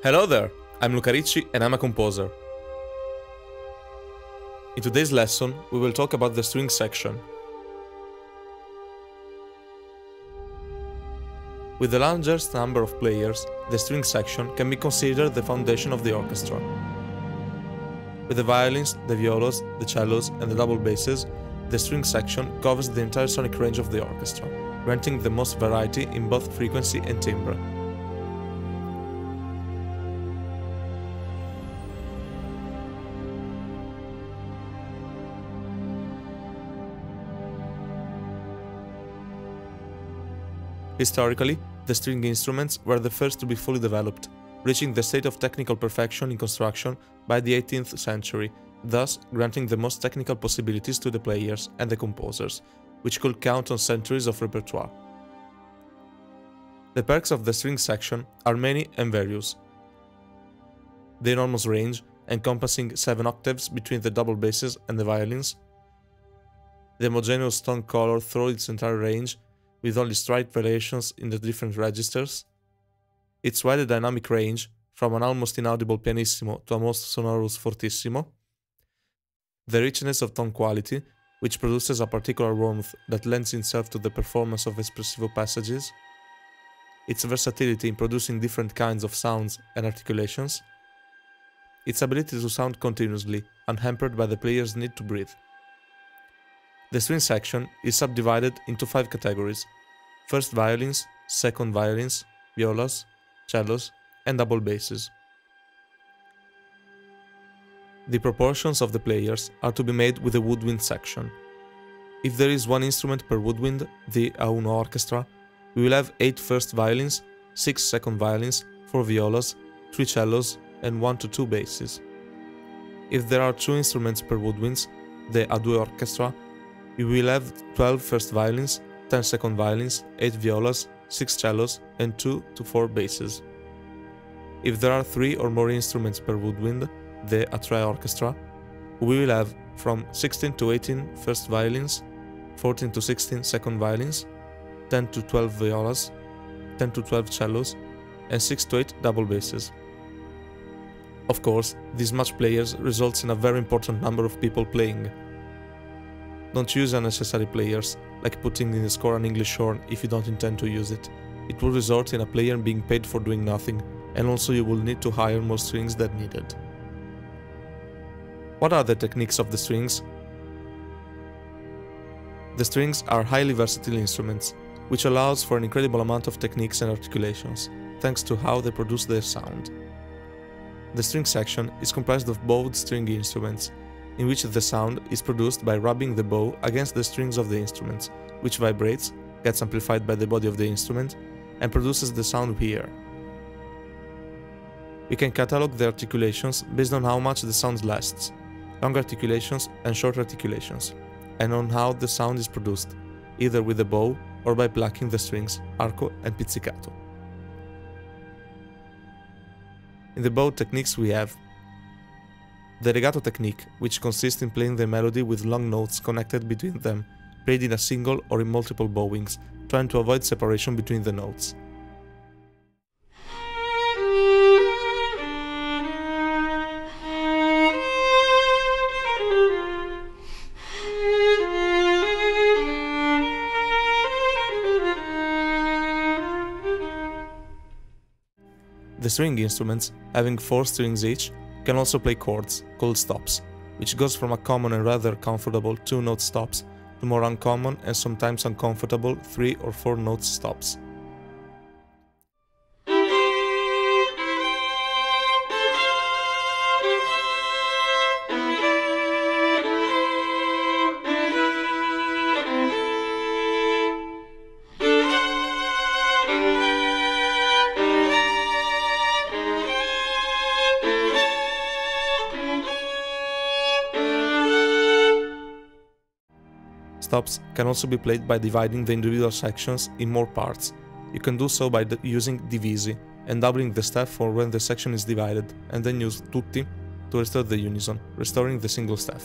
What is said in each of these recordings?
Hello there, I'm Luca Ricci and I'm a composer. In today's lesson, we will talk about the string section. With the largest number of players, the string section can be considered the foundation of the orchestra. With the violins, the violas, the cellos and the double basses, the string section covers the entire sonic range of the orchestra, granting the most variety in both frequency and timbre. Historically, the string instruments were the first to be fully developed, reaching the state of technical perfection in construction by the 18th century, thus granting the most technical possibilities to the players and the composers, which could count on centuries of repertoire. The perks of the string section are many and various. The enormous range, encompassing 7 octaves between the double basses and the violins. The homogeneous tone color through its entire range, with only slight variations in the different registers. Its wide dynamic range, from an almost inaudible pianissimo to a most sonorous fortissimo. The richness of tone quality, which produces a particular warmth that lends itself to the performance of espressive passages. Its versatility in producing different kinds of sounds and articulations. Its ability to sound continuously, unhampered by the player's need to breathe. The string section is subdivided into 5 categories: first violins, second violins, violas, cellos, and double basses. The proportions of the players are to be made with the woodwind section. If there is 1 instrument per woodwind, the A1 orchestra, we will have 8 first violins, 6 second violins, 4 violas, 3 cellos, and 1 to 2 basses. If there are 2 instruments per woodwinds, the A2 orchestra, we will have 12 first violins, 10 second violins, 8 violas, 6 cellos, and 2 to 4 basses. If there are 3 or more instruments per woodwind, the A3 orchestra, we will have from 16 to 18 first violins, 14 to 16 second violins, 10 to 12 violas, 10 to 12 cellos, and 6 to 8 double basses. Of course, this much players results in a very important number of people playing. Don't use unnecessary players, like putting in the score an English horn if you don't intend to use it. It will result in a player being paid for doing nothing, and also you will need to hire more strings than needed. What are the techniques of the strings? The strings are highly versatile instruments, which allows for an incredible amount of techniques and articulations, thanks to how they produce their sound. The string section is comprised of bowed string instruments, in which the sound is produced by rubbing the bow against the strings of the instruments, which vibrates, gets amplified by the body of the instrument, and produces the sound we hear. We can catalog the articulations based on how much the sound lasts, long articulations and short articulations, and on how the sound is produced, either with the bow or by plucking the strings, arco and pizzicato. In the bow techniques we have the legato technique, which consists in playing the melody with long notes connected between them, played in a single or in multiple bowings, trying to avoid separation between the notes. The string instruments, having 4 strings each, can also play chords, called stops, which goes from a common and rather comfortable 2-note stops to more uncommon and sometimes uncomfortable 3 or 4-note stops. Stops can also be played by dividing the individual sections in more parts. You can do so by using divisi and doubling the staff for when the section is divided, and then use tutti to restore the unison, restoring the single staff.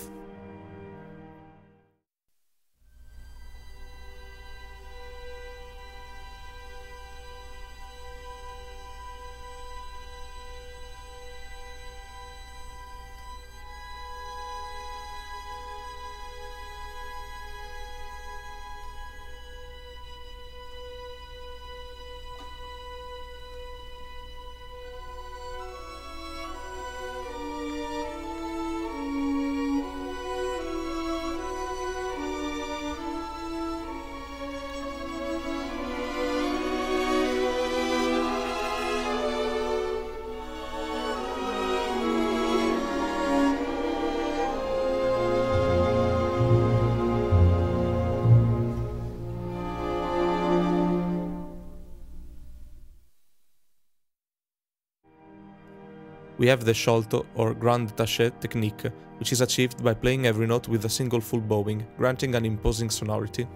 We have the sciolto or grand détaché technique, which is achieved by playing every note with a single full bowing, granting an imposing sonority.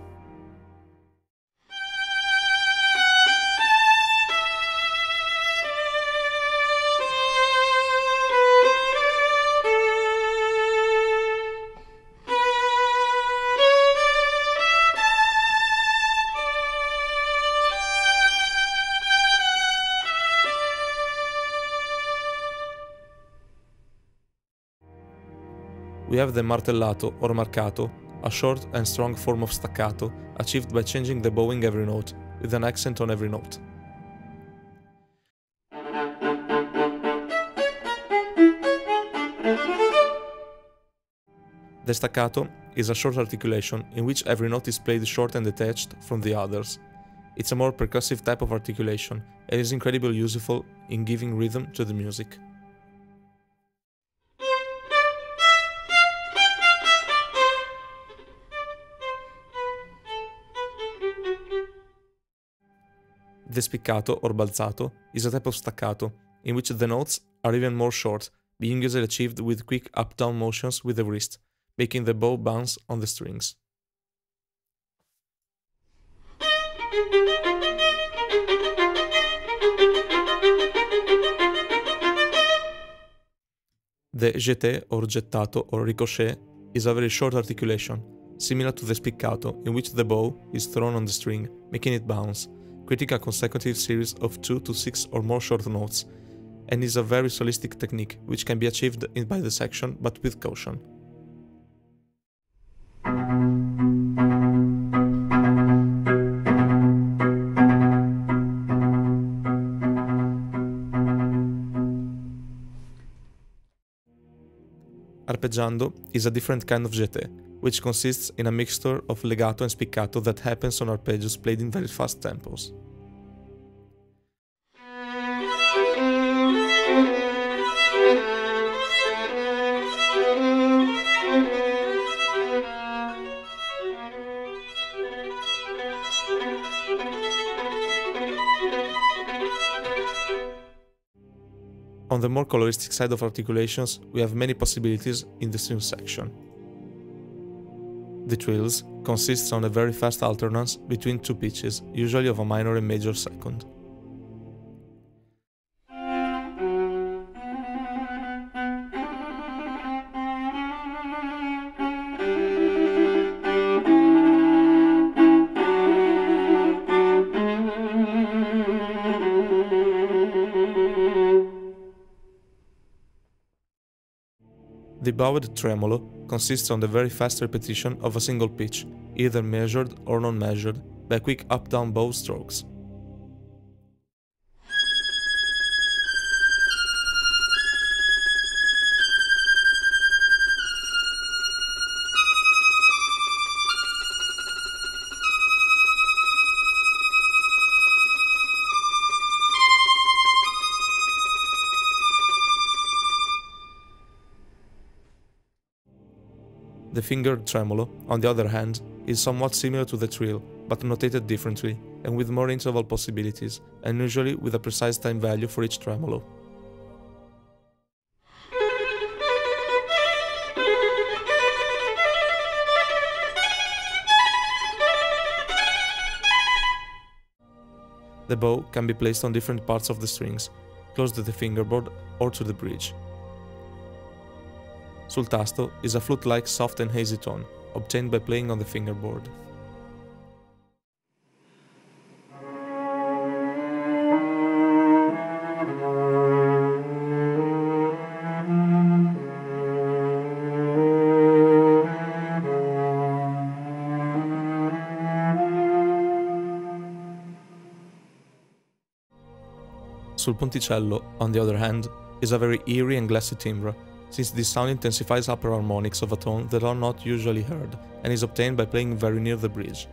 We have the martellato or marcato, a short and strong form of staccato, achieved by changing the bowing every note, with an accent on every note. The staccato is a short articulation in which every note is played short and detached from the others. It's a more percussive type of articulation and is incredibly useful in giving rhythm to the music. The spiccato or balzato is a type of staccato, in which the notes are even more short, being usually achieved with quick up-down motions with the wrist, making the bow bounce on the strings. The jeté or gettato or ricochet is a very short articulation, similar to the spiccato, in which the bow is thrown on the string, making it bounce, creating a consecutive series of 2 to 6 or more short notes, and is a very solistic technique which can be achieved by the section but with caution. Arpeggiando is a different kind of jeté, which consists in a mixture of legato and spiccato that happens on arpeggios played in very fast tempos. On the more coloristic side of articulations, we have many possibilities in the string section. The trills consists on a very fast alternance between two pitches, usually of a minor and major second. The bowed tremolo consists on the very fast repetition of a single pitch, either measured or non-measured, by quick up-down bow strokes. The fingered tremolo, on the other hand, is somewhat similar to the trill, but notated differently, and with more interval possibilities, and usually with a precise time value for each tremolo. The bow can be placed on different parts of the strings, close to the fingerboard or to the bridge. Sul tasto is a flute-like soft and hazy tone, obtained by playing on the fingerboard. Sul ponticello, on the other hand, is a very eerie and glassy timbre, since this sound intensifies upper harmonics of a tone that are not usually heard, and is obtained by playing very near the bridge.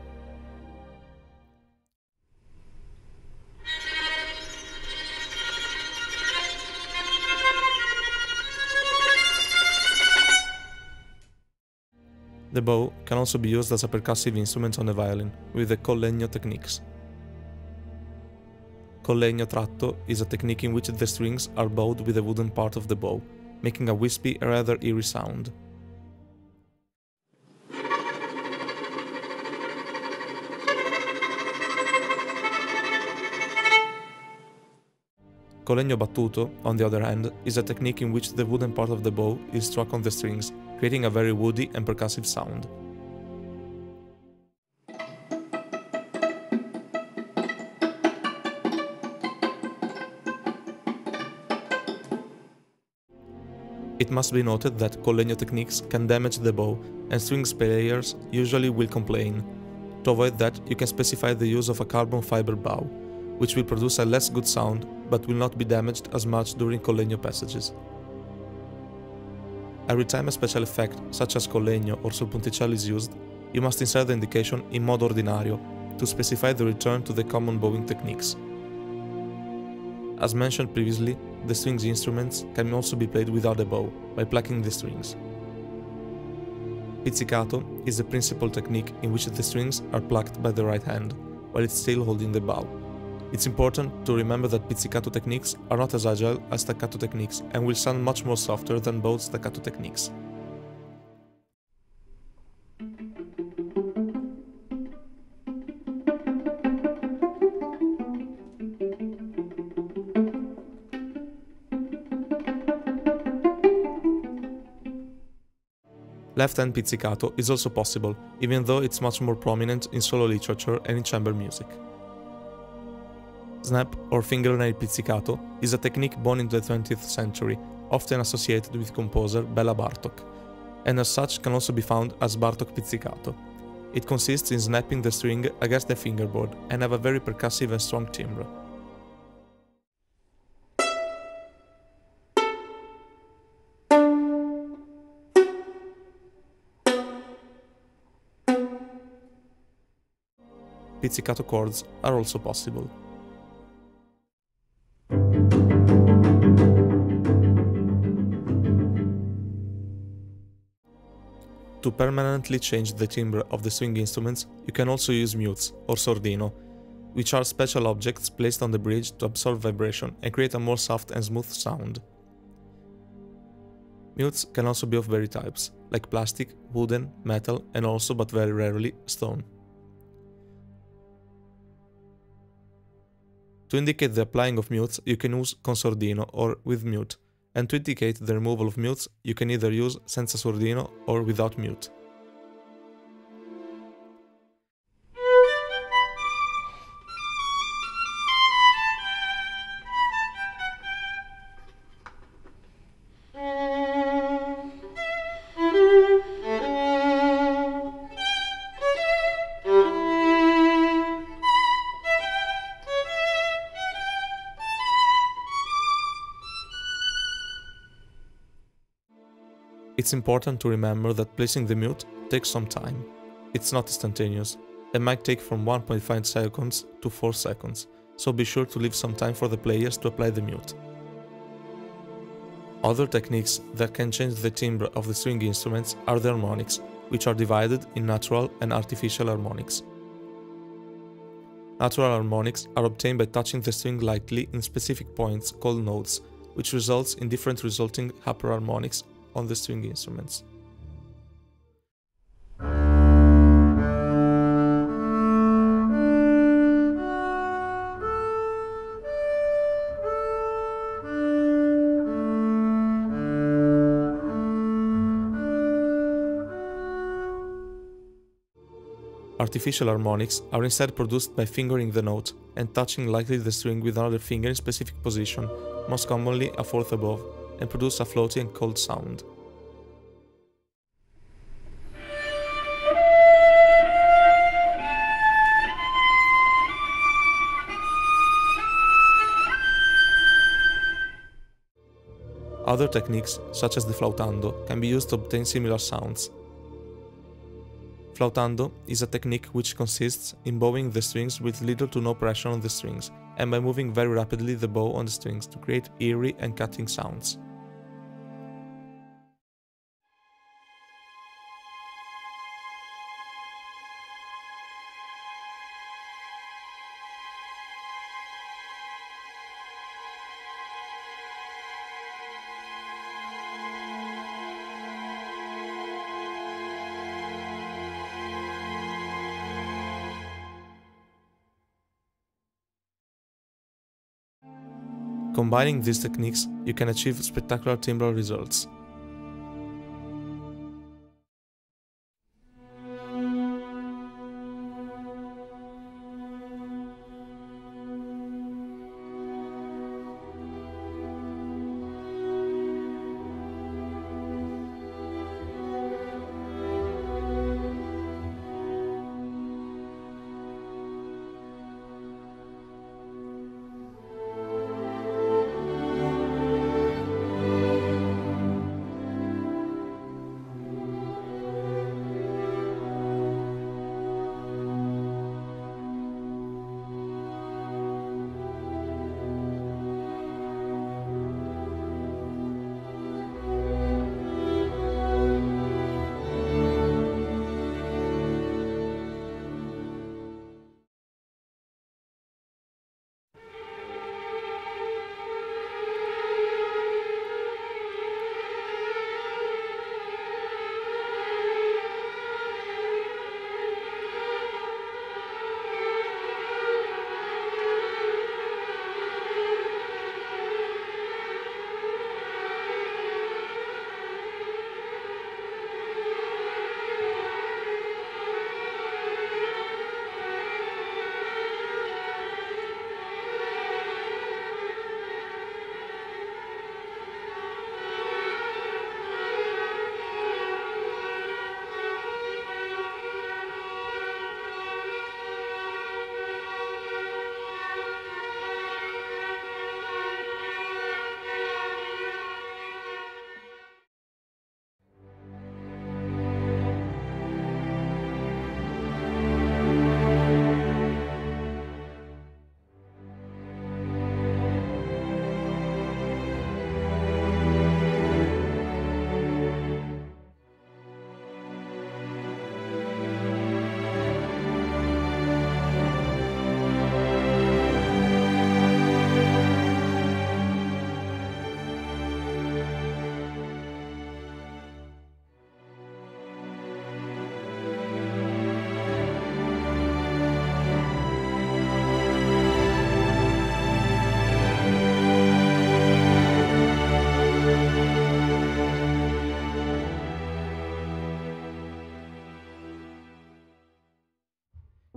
The bow can also be used as a percussive instrument on the violin, with the col legno techniques. Con legno tratto is a technique in which the strings are bowed with the wooden part of the bow, making a wispy, rather eerie sound. Con legno battuto, on the other hand, is a technique in which the wooden part of the bow is struck on the strings, creating a very woody and percussive sound. It must be noted that con legno techniques can damage the bow, and strings players usually will complain. To avoid that, you can specify the use of a carbon fiber bow, which will produce a less good sound, but will not be damaged as much during con legno passages. Every time a special effect, such as con legno or sul punticello is used, you must insert the indication in modo ordinario to specify the return to the common bowing techniques. As mentioned previously, the strings instruments can also be played without a bow, by plucking the strings. Pizzicato is the principal technique in which the strings are plucked by the right hand, while it's still holding the bow. It's important to remember that pizzicato techniques are not as agile as staccato techniques and will sound much more softer than both staccato techniques. Left-hand pizzicato is also possible, even though it's much more prominent in solo literature and in chamber music. Snap or fingernail pizzicato is a technique born in the 20th century, often associated with composer Bela Bartok, and as such can also be found as Bartok pizzicato. It consists in snapping the string against the fingerboard and have a very percussive and strong timbre. Pizzicato chords are also possible. To permanently change the timbre of the string instruments, you can also use mutes, or sordino, which are special objects placed on the bridge to absorb vibration and create a more soft and smooth sound. Mutes can also be of various types, like plastic, wooden, metal, and also, but very rarely, stone. To indicate the applying of mutes, you can use con sordino or with mute, and to indicate the removal of mutes, you can either use senza sordino or without mute. It's important to remember that placing the mute takes some time. It's not instantaneous, and might take from 1.5 seconds to 4 seconds, so be sure to leave some time for the players to apply the mute. Other techniques that can change the timbre of the string instruments are the harmonics, which are divided in natural and artificial harmonics. Natural harmonics are obtained by touching the string lightly in specific points called nodes, which results in different resulting upper harmonics on the string instruments. Artificial harmonics are instead produced by fingering the note and touching lightly the string with another finger in specific position, most commonly a fourth above, and produce a floaty and cold sound. Other techniques, such as the flautando, can be used to obtain similar sounds. Flautando is a technique which consists in bowing the strings with little to no pressure on the strings, and by moving very rapidly the bow on the strings to create eerie and cutting sounds. Combining these techniques, you can achieve spectacular timbral results.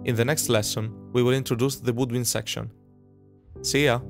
In the next lesson, we will introduce the woodwind section. See ya!